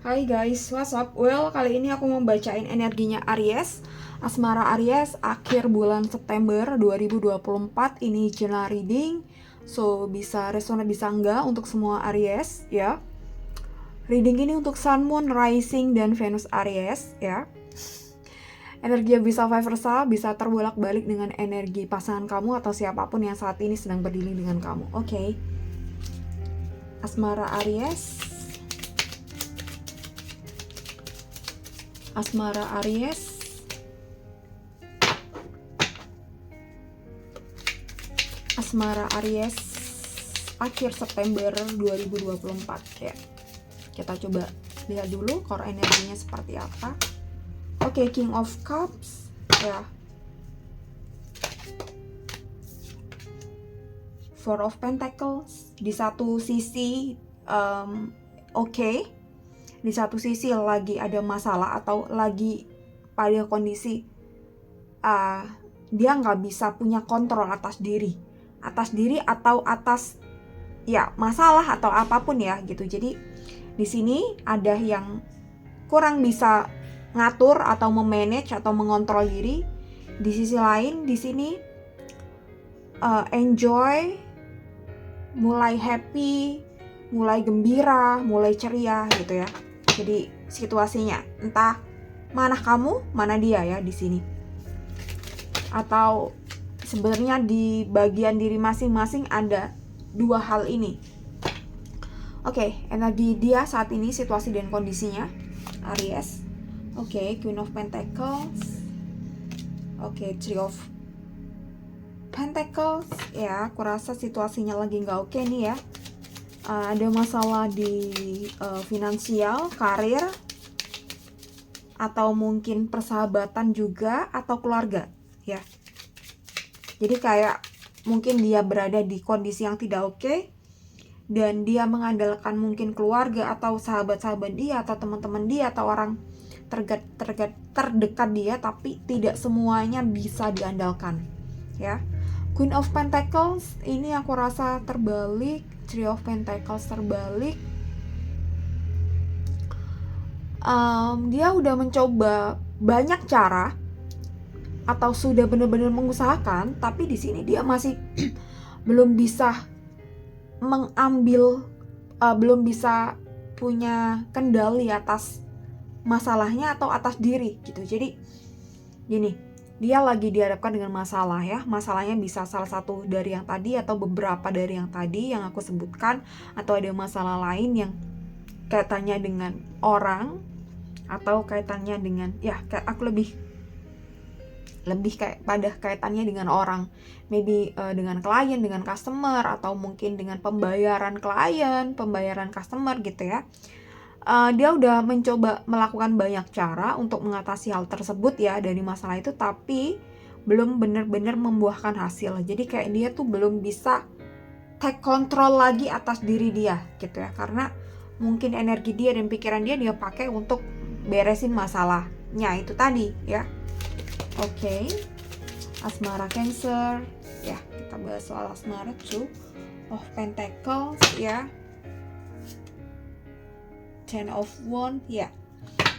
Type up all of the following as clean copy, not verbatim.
Hai guys, what's up? Well, kali ini aku mau bacain energinya Aries. Asmara Aries akhir bulan September 2024 ini general reading. So, bisa resonate bisa enggak untuk semua Aries ya. Reading ini untuk Sun, Moon, Rising, dan Venus Aries ya. Energi bisa vice versa, bisa terbolak-balik dengan energi pasangan kamu atau siapapun yang saat ini sedang berdiri dengan kamu. Oke. Asmara Aries. Asmara Aries. Asmara Aries akhir September 2024 ya. Kita coba lihat dulu core energinya seperti apa. Oke, King of Cups ya. Four of Pentacles di satu sisi oke. Di satu sisi lagi ada masalah atau lagi pada kondisi dia nggak bisa punya kontrol atas diri atau atas ya masalah atau apapun ya gitu. Jadi di sini ada yang kurang bisa ngatur atau memanage atau mengontrol diri. Di sisi lain di sini enjoy, mulai happy, mulai gembira, mulai ceria gitu ya. Jadi situasinya entah mana kamu, mana dia ya di sini. Atau sebenarnya di bagian diri masing-masing ada dua hal ini. Oke, energi dia saat ini, situasi dan kondisinya Aries. Oke, Queen of Pentacles. Oke, Three of Pentacles. Ya, aku rasa situasinya lagi nggak oke nih ya. Ada masalah di finansial, karir, atau mungkin persahabatan juga, atau keluarga ya. Jadi kayak mungkin dia berada di kondisi yang tidak oke, dan dia mengandalkan mungkin keluarga atau sahabat-sahabat dia atau teman-teman dia atau orang terdekat dia, tapi tidak semuanya bisa diandalkan ya. Queen of Pentacles ini aku rasa terbalik. Three of Pentacles terbalik. Dia udah mencoba banyak cara atau sudah benar-benar mengusahakan, tapi di sini dia masih belum bisa mengambil, belum bisa punya kendali atas masalahnya atau atas diri gitu. Jadi gini, dia lagi dihadapkan dengan masalah ya. Masalahnya bisa salah satu dari yang tadi atau beberapa dari yang tadi yang aku sebutkan, atau ada masalah lain yang kaitannya dengan orang atau kaitannya dengan ya kayak aku lebih kayak pada kaitannya dengan orang, maybe dengan klien, dengan customer, atau mungkin dengan pembayaran klien, pembayaran customer gitu ya. Dia udah mencoba melakukan banyak cara untuk mengatasi hal tersebut ya, dari masalah itu, tapi belum benar-benar membuahkan hasil. Jadi kayak dia tuh belum bisa take control lagi atas diri dia gitu ya, karena mungkin energi dia dan pikiran dia pakai untuk beresin masalahnya itu tadi ya. Oke. Asmara Cancer ya, kita bahas soal asmara. Two of Pentacles ya. Ten of Wands ya.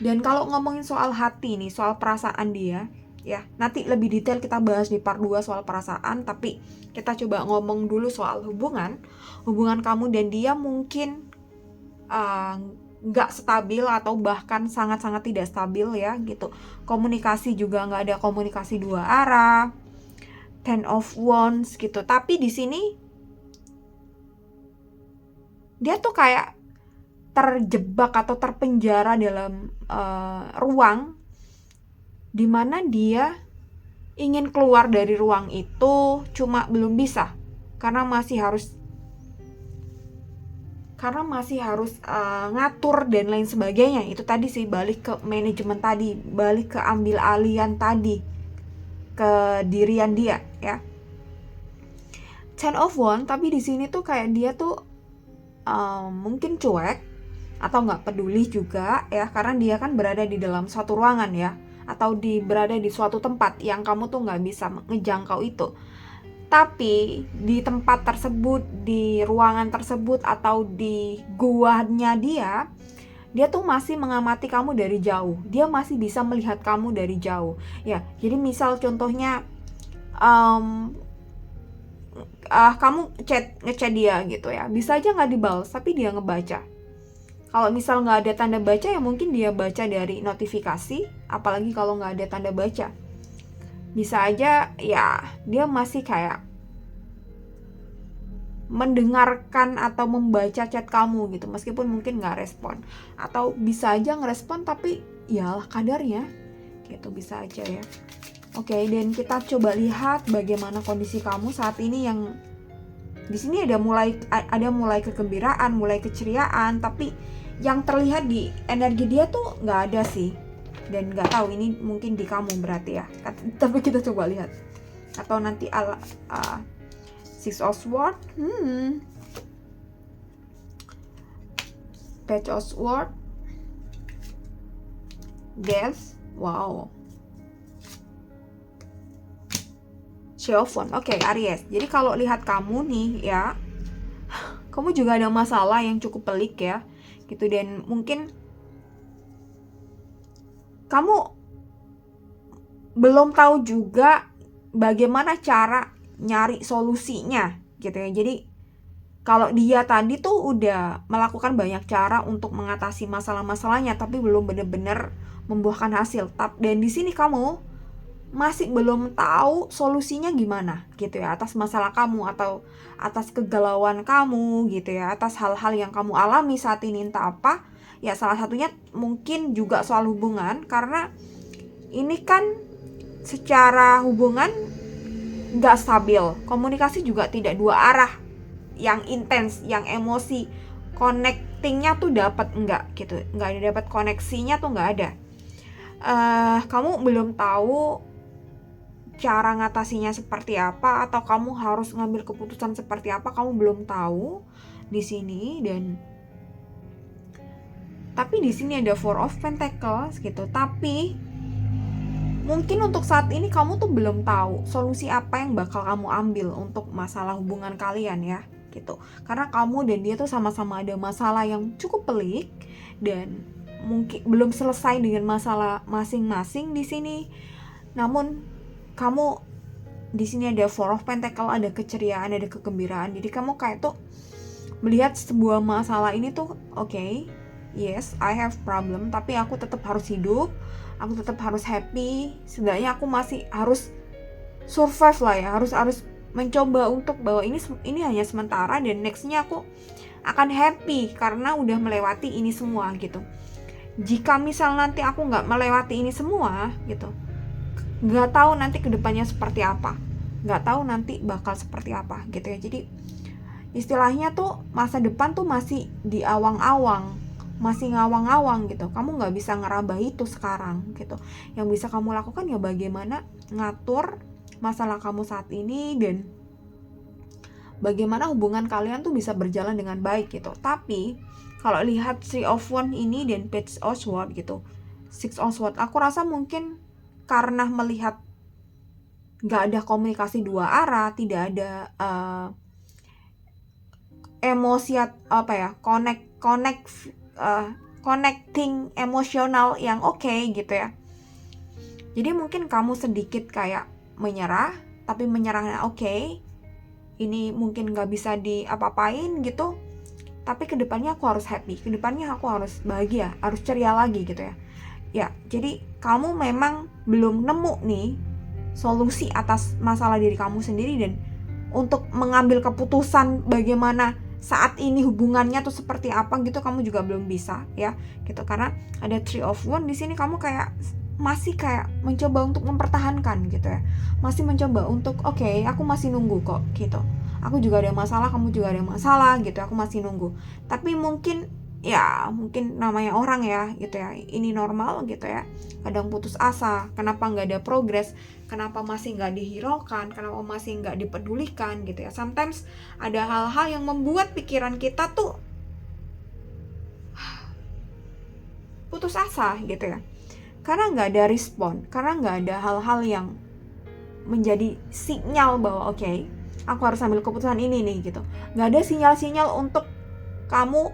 Dan kalau ngomongin soal hati nih, soal perasaan dia ya, nanti lebih detail kita bahas di part 2 soal perasaan, tapi kita coba ngomong dulu soal hubungan kamu dan dia. Mungkin nggak stabil atau bahkan sangat-sangat tidak stabil ya gitu. Komunikasi juga nggak ada komunikasi dua arah. Ten of Wands gitu. Tapi di sini dia tuh kayak terjebak atau terpenjara dalam ruang dimana dia ingin keluar dari ruang itu, cuma belum bisa karena masih harus ngatur dan lain sebagainya. Itu tadi sih, balik ke manajemen tadi, balik ke ambil alihan tadi, ke dirian dia ya. Ten of Wands, tapi di sini tuh kayak dia tuh mungkin cuek atau nggak peduli juga ya, karena dia kan berada di dalam suatu ruangan ya, atau berada di suatu tempat yang kamu tuh nggak bisa ngejangkau itu. Tapi di tempat tersebut, di ruangan tersebut, atau di guanya Dia tuh masih mengamati kamu dari jauh, dia masih bisa melihat kamu dari jauh ya. Jadi misal contohnya kamu ngechat dia gitu ya, bisa aja nggak dibalas tapi dia ngebaca. Kalau misal nggak ada tanda baca ya mungkin dia baca dari notifikasi, apalagi kalau nggak ada tanda baca. Bisa aja ya dia masih kayak mendengarkan atau membaca chat kamu gitu, meskipun mungkin nggak respon. Atau bisa aja ngerespon tapi ya lah kadarnya gitu, bisa aja ya. Oke, dan kita coba lihat bagaimana kondisi kamu saat ini. Yang di sini ada mulai kegembiraan, mulai keceriaan, tapi yang terlihat di energi dia tuh nggak ada sih. Dan nggak tahu ini mungkin di kamu berarti ya. Tapi kita coba lihat. Atau nanti Six of Swords, Page of Swords, Death, wow, Children. Oke, Aries. Jadi kalau lihat kamu nih ya, kamu juga ada masalah yang cukup pelik ya, gitu. Dan mungkin kamu belum tahu juga bagaimana cara nyari solusinya gitu ya. Jadi kalau dia tadi tuh udah melakukan banyak cara untuk mengatasi masalah-masalahnya, tapi belum benar-benar membuahkan hasil. Dan di sini kamu masih belum tahu solusinya gimana gitu ya, atas masalah kamu atau atas kegalauan kamu gitu ya, atas hal-hal yang kamu alami saat ini, entah apa ya. Salah satunya mungkin juga soal hubungan, karena ini kan secara hubungan gak stabil, komunikasi juga tidak dua arah yang intens, yang emosi connectingnya tuh dapat enggak gitu, nggak ada, dapat koneksinya tuh nggak ada. Kamu belum tahu cara ngatasinya seperti apa, atau kamu harus ngambil keputusan seperti apa, kamu belum tahu di sini. Dan tapi di sini ada Four of Pentacles gitu. Tapi mungkin untuk saat ini kamu tuh belum tahu solusi apa yang bakal kamu ambil untuk masalah hubungan kalian ya gitu. Karena kamu dan dia tuh sama-sama ada masalah yang cukup pelik, dan mungkin belum selesai dengan masalah masing-masing di sini. Namun kamu di sini ada Four of Pentacles, ada keceriaan, ada kegembiraan. Jadi kamu kayak tuh melihat sebuah masalah ini tuh, oke, yes, I have problem, tapi aku tetap harus hidup, aku tetap harus happy. Setidaknya aku masih harus survive lah ya, harus mencoba untuk bahwa ini hanya sementara, dan nextnya aku akan happy karena udah melewati ini semua gitu. Jika misal nanti aku nggak melewati ini semua gitu, nggak tahu nanti kedepannya seperti apa, nggak tahu nanti bakal seperti apa gitu ya. Jadi istilahnya tuh masa depan tuh masih di awang-awang, masih ngawang-ngawang gitu. Kamu nggak bisa ngeraba itu sekarang gitu. Yang bisa kamu lakukan ya bagaimana ngatur masalah kamu saat ini, dan bagaimana hubungan kalian tuh bisa berjalan dengan baik gitu. Tapi kalau lihat Three of Wands ini dan Page of Swords gitu, Six of Swords, aku rasa mungkin karena melihat nggak ada komunikasi dua arah, tidak ada emosi apa ya, connecting emosional yang oke gitu ya. Jadi mungkin kamu sedikit kayak menyerah, tapi menyerahnya oke, ini mungkin gak bisa diapa-apain gitu, tapi kedepannya aku harus happy, kedepannya aku harus bahagia, harus ceria lagi gitu ya. Ya, jadi kamu memang belum nemu nih solusi atas masalah diri kamu sendiri, dan untuk mengambil keputusan bagaimana saat ini hubungannya tuh seperti apa gitu, kamu juga belum bisa ya gitu. Karena ada Three of Wands di sini, kamu kayak masih kayak mencoba untuk mempertahankan gitu ya, masih mencoba untuk oke, aku masih nunggu kok gitu, aku juga ada masalah, kamu juga ada masalah gitu, aku masih nunggu. Tapi mungkin ya, mungkin namanya orang ya gitu ya, ini normal gitu ya, kadang putus asa, kenapa nggak ada progres, kenapa masih nggak dihiraukan, kenapa masih nggak dipedulikan gitu ya. Sometimes ada hal-hal yang membuat pikiran kita tuh putus asa gitu ya, karena nggak ada respon, karena nggak ada hal-hal yang menjadi sinyal bahwa oke, aku harus ambil keputusan ini nih gitu. Nggak ada sinyal-sinyal untuk kamu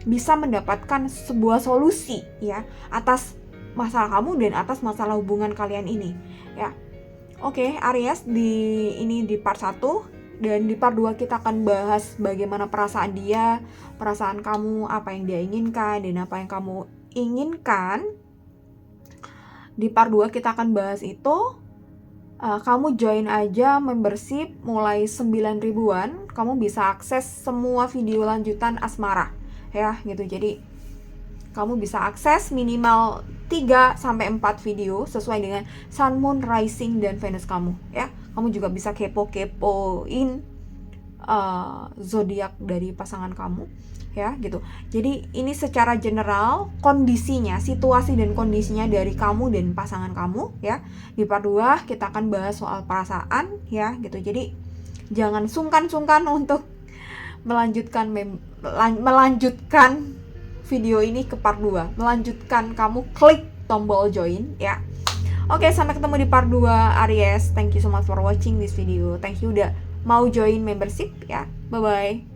bisa mendapatkan sebuah solusi ya atas masalah kamu dan atas masalah hubungan kalian ini ya. Oke, Aries, di part 1, dan di part 2 kita akan bahas bagaimana perasaan dia, perasaan kamu, apa yang dia inginkan dan apa yang kamu inginkan. Di part 2 kita akan bahas itu. Kamu join aja membership mulai 9 ribuan, kamu bisa akses semua video lanjutan asmara ya gitu. Jadi kamu bisa akses minimal 3-4 video sesuai dengan Sun, Moon, Rising, dan Venus kamu ya. Kamu juga bisa kepo-kepoin zodiak dari pasangan kamu ya gitu. Jadi ini secara general kondisinya, situasi dan kondisinya dari kamu dan pasangan kamu ya. Di part 2 kita akan bahas soal perasaan ya gitu. Jadi jangan sungkan-sungkan untuk melanjutkan video ini ke part 2. Melanjutkan, kamu klik tombol join ya. Oke, sampai ketemu di part 2 Aries. Thank you so much for watching this video. Thank you udah mau join membership ya. Bye bye.